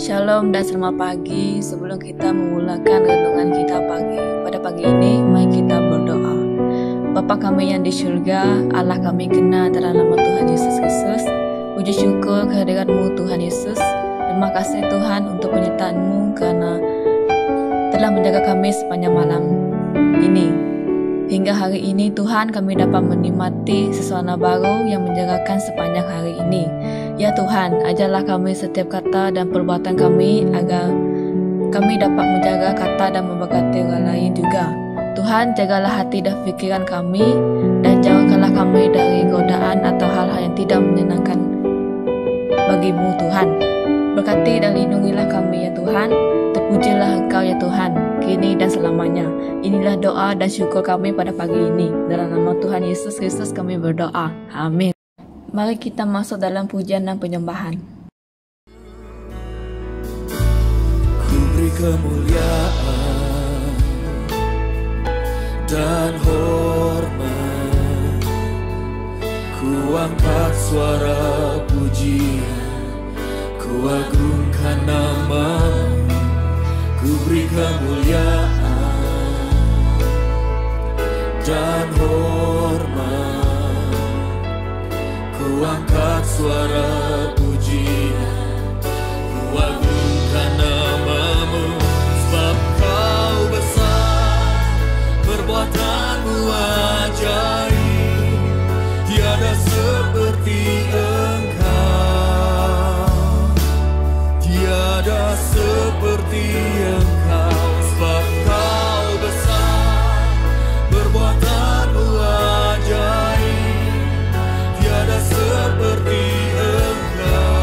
Shalom dan selamat pagi. Sebelum kita memulakan renungan kita pada pagi ini, mari kita berdoa. Bapa kami yang di surga, Allah kami kenal dalam nama Tuhan Yesus Kristus. Puji syukur kehadirat-Mu Tuhan Yesus. Terima kasih Tuhan untuk penyertaan-Mu karena telah menjaga kami sepanjang malam ini. Hingga hari ini Tuhan kami dapat menikmati sesuatu baru yang menjagakan sepanjang hari ini. Ya Tuhan, ajarlah kami setiap kata dan perbuatan kami agar kami dapat menjaga kata dan memberkati orang lain juga. Tuhan, jagalah hati dan pikiran kami dan jauhkanlah kami dari godaan atau hal-hal yang tidak menyenangkan bagi-Mu Tuhan. Berkati dan lindungilah kami ya Tuhan. Terpujilah Engkau ya Tuhan, kini dan selamanya. Inilah doa dan syukur kami pada pagi ini. Dalam nama Tuhan Yesus Kristus kami berdoa. Amin. Mari kita masuk dalam pujian dan penyembahan. Ku beri kemuliaan dan hormat, ku angkat suara pujian, ku agungkan nama-Mu. Ku beri kemuliaan dan hormat, ku angkat suara pujian, ku agungkan nama-Mu. Sebab Kau besar, perbuatan-Mu ajaib, tiada seperti Engkau, tiada seperti Engkau. Sebab Kau besar, perbuatan-Mu ajaib, tiada seperti Engkau,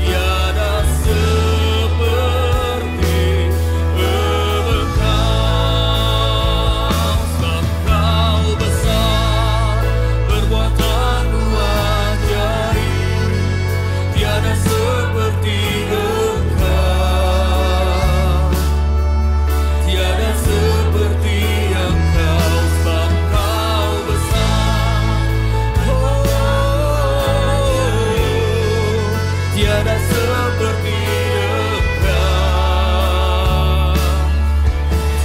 tiada seperti Engkau. Sebab Kau besar, perbuatan-Mu ajaib, tiada seperti Engkau, tiada seperti Engkau. Sebab Kau besar, tiada seperti Engkau,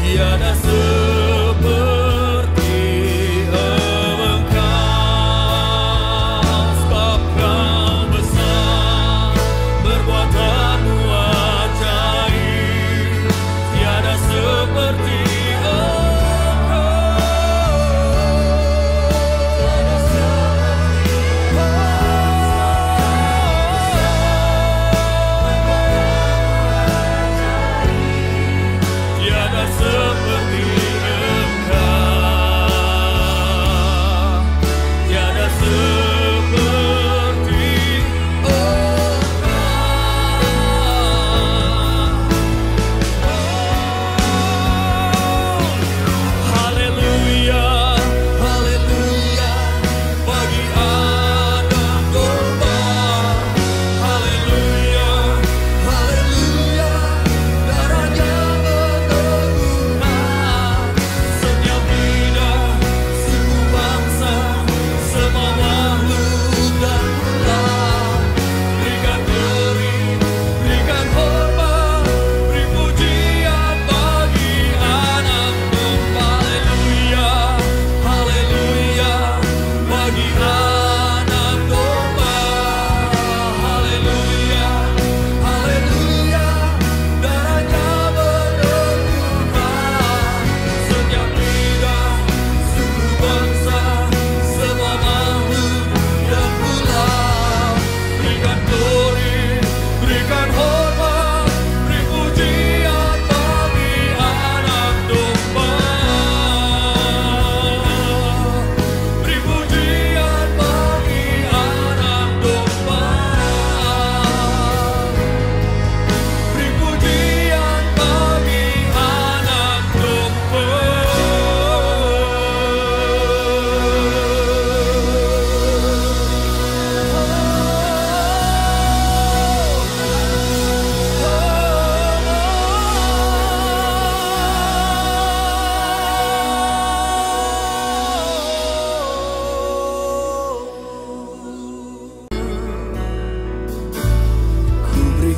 tiada seperti Engkau. Sebab Kau besar, perbuatan-Mu ajaib, tiada seperti tiada seperti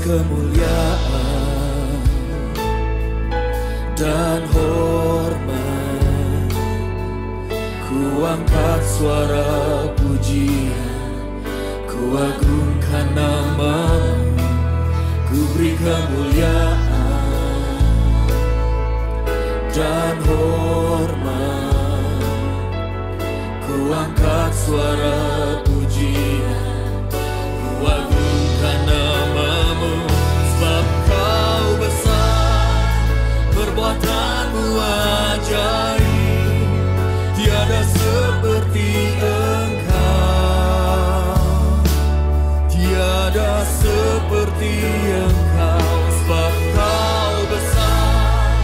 kemuliaan dan hormat. Ku angkat suara pujian, ku agungkan nama-Mu, ku beri kemuliaan dan hormat. Ku angkat suara pujian, ku agungkan nama-Mu, sebab Kau besar, perbuatan-Mu ajaib, tiada seperti Engkau, tiada seperti Engkau, sebab Kau besar,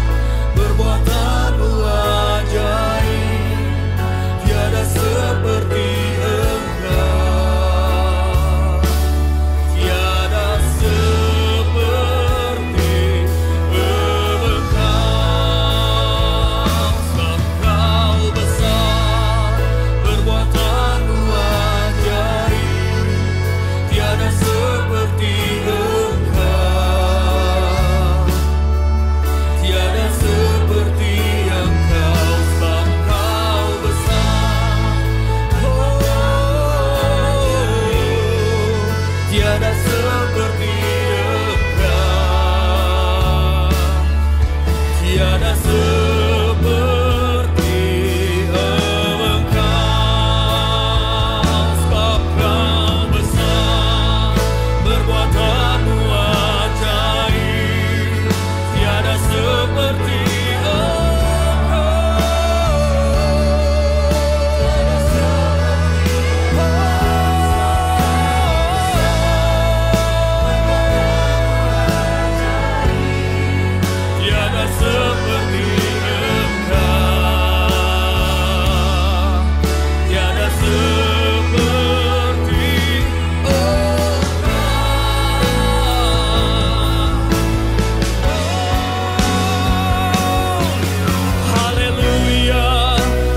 perbuatan-Mu ajaib, tiada seperti Engkau, tiada seperti Engkau, sebab Kau besar, perbuatan-Mu ajaib, tiada seperti Engkau, tiada seperti Engkau, sebab Kau besar, tiada seperti Engkau, tiada seperti Engkau, sebab Kau besar, perbuatan-Mu ajaib, tiada seperti tiada seperti Engkau, tiada seperti Haleluya,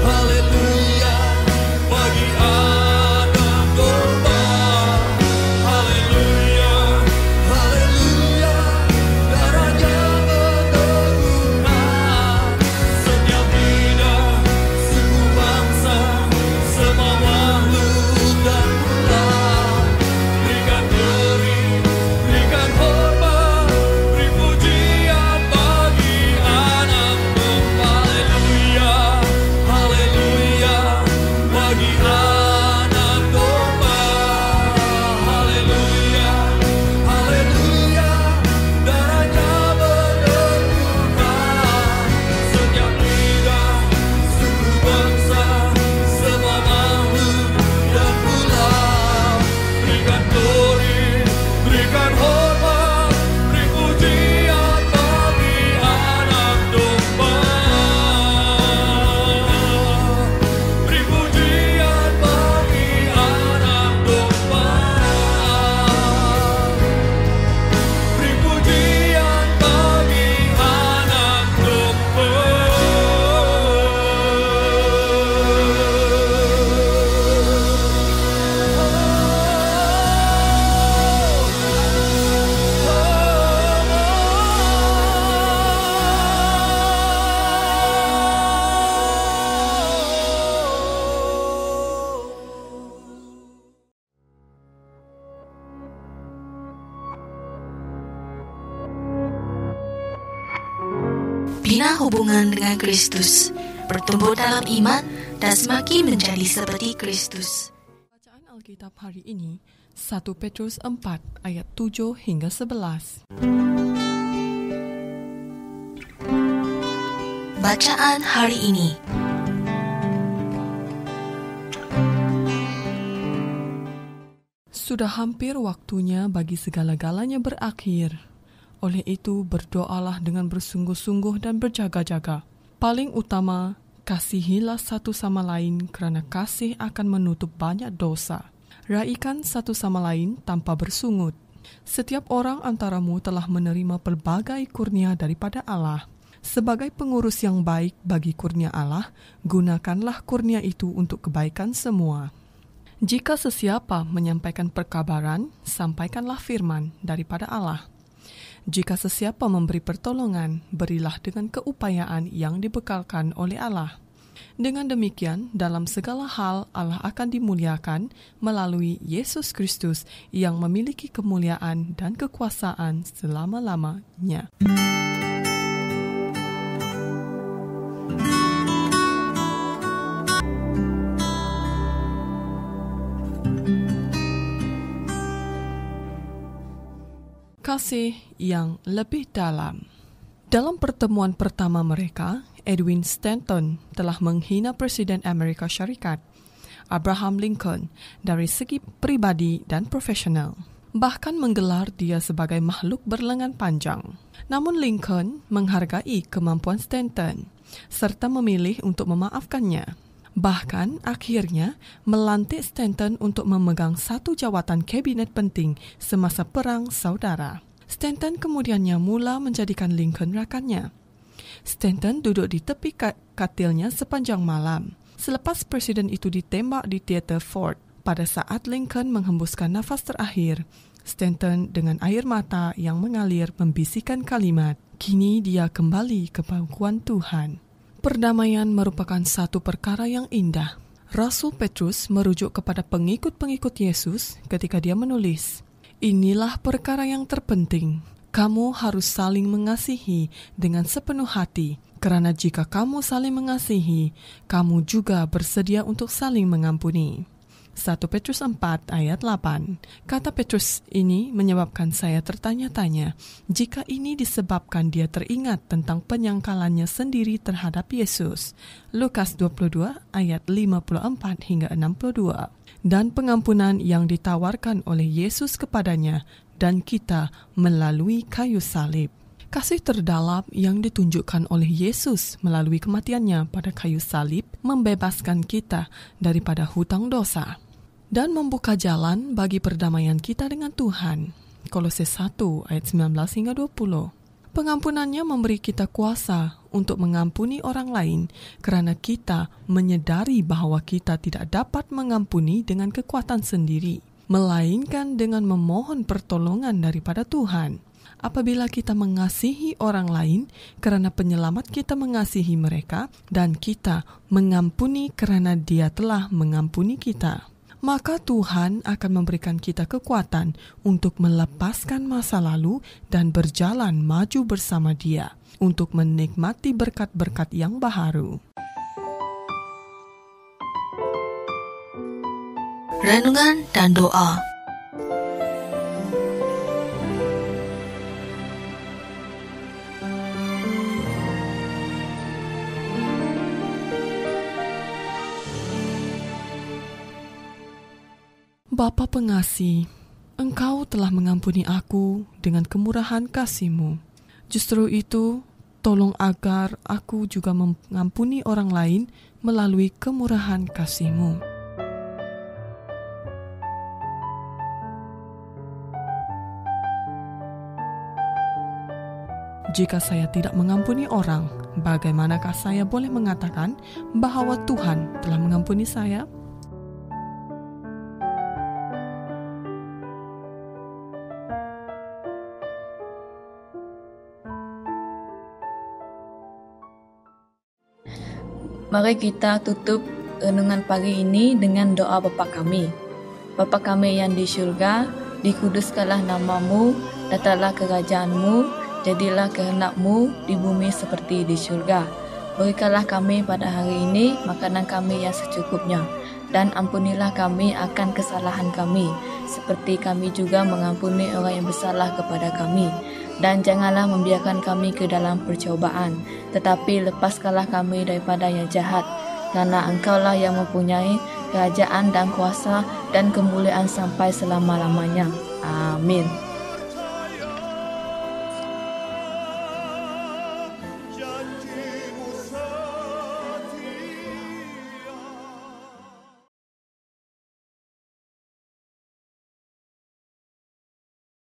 haleluya, bagi anak domba. Haleluya, haleluya, darahnya menentukan setiap lidah, suku bangsa, semua makhluk dan ular. Berikan glory, berikan hormat, beri pujian bagi anak domba. Haleluya, haleluya, bagi anak domba. Haleluya, haleluya, darahnya menentukan setiap lidah, suku bangsa, semua makhluk dan ular. Berikan glory, berikan hormat, beri pujian bagi anak domba. Beri pujian bagi anak domba. Beri pujian bagi anak domba. Bina hubungan dengan Kristus, bertumbuh dalam iman, dan semakin menjadi seperti Kristus. Bacaan Alkitab hari ini 1 Petrus 4 ayat 7 hingga 11. Bacaan hari ini. Sudah hampir waktunya bagi segala-galanya berakhir. Oleh itu, berdoalah dengan bersungguh-sungguh dan berjaga-jaga. Paling utama, kasihilah satu sama lain karena kasih akan menutup banyak dosa. Raikan satu sama lain tanpa bersungut. Setiap orang antaramu telah menerima pelbagai kurnia daripada Allah. Sebagai pengurus yang baik bagi kurnia Allah, gunakanlah kurnia itu untuk kebaikan semua. Jika sesiapa menyampaikan perkabaran, sampaikanlah firman daripada Allah. Jika sesiapa memberi pertolongan, berilah dengan keupayaan yang dibekalkan oleh Allah. Dengan demikian, dalam segala hal Allah akan dimuliakan melalui Yesus Kristus yang memiliki kemuliaan dan kekuasaan selama-lamanya. Kasih yang lebih dalam. Dalam pertemuan pertama mereka, Edwin Stanton telah menghina Presiden Amerika Syarikat, Abraham Lincoln, dari segi pribadi dan profesional. Bahkan menggelar dia sebagai makhluk berlengan panjang. Namun Lincoln menghargai kemampuan Stanton, serta memilih untuk memaafkannya. Bahkan akhirnya melantik Stanton untuk memegang satu jawatan kabinet penting semasa Perang Saudara. Stanton kemudiannya mula menjadikan Lincoln rakannya. Stanton duduk di tepi katilnya sepanjang malam, selepas presiden itu ditembak di Theater Ford. Pada saat Lincoln menghembuskan nafas terakhir, Stanton dengan air mata yang mengalir membisikkan kalimat, "Kini dia kembali ke pangkuan Tuhan." Perdamaian merupakan satu perkara yang indah. Rasul Petrus merujuk kepada pengikut-pengikut Yesus ketika dia menulis, "Inilah perkara yang terpenting. Kamu harus saling mengasihi dengan sepenuh hati, karena jika kamu saling mengasihi, kamu juga bersedia untuk saling mengampuni." 1 Petrus 4 ayat 8. Kata Petrus ini menyebabkan saya tertanya-tanya jika ini disebabkan dia teringat tentang penyangkalannya sendiri terhadap Yesus. Lukas 22 ayat 54 hingga 62. Dan pengampunan yang ditawarkan oleh Yesus kepadanya dan kita melalui kayu salib. Kasih terdalam yang ditunjukkan oleh Yesus melalui kematiannya pada kayu salib membebaskan kita daripada hutang dosa dan membuka jalan bagi perdamaian kita dengan Tuhan. Kolose 1 ayat 19 hingga 20. Pengampunannya memberi kita kuasa untuk mengampuni orang lain karena kita menyadari bahwa kita tidak dapat mengampuni dengan kekuatan sendiri, melainkan dengan memohon pertolongan daripada Tuhan. Apabila kita mengasihi orang lain karena penyelamat kita mengasihi mereka dan kita mengampuni karena Dia telah mengampuni kita, maka Tuhan akan memberikan kita kekuatan untuk melepaskan masa lalu dan berjalan maju bersama Dia untuk menikmati berkat-berkat yang baharu. Renungan dan doa. Bapa pengasih, Engkau telah mengampuni aku dengan kemurahan kasih-Mu. Justru itu, tolong agar aku juga mengampuni orang lain melalui kemurahan kasih-Mu. Jika saya tidak mengampuni orang, bagaimanakah saya boleh mengatakan bahwa Tuhan telah mengampuni saya? Mari kita tutup renungan pagi ini dengan doa Bapa kami. Bapa kami yang di syurga, dikuduskanlah nama-Mu, datanglah kerajaan-Mu, jadilah kehendak-Mu di bumi seperti di syurga. Berikanlah kami pada hari ini makanan kami yang secukupnya, dan ampunilah kami akan kesalahan kami, seperti kami juga mengampuni orang yang bersalah kepada kami. Dan janganlah membiarkan kami ke dalam percobaan, tetapi lepaskanlah kami daripada yang jahat, karena Engkaulah yang mempunyai kerajaan dan kuasa dan kemuliaan sampai selama-lamanya. Amin.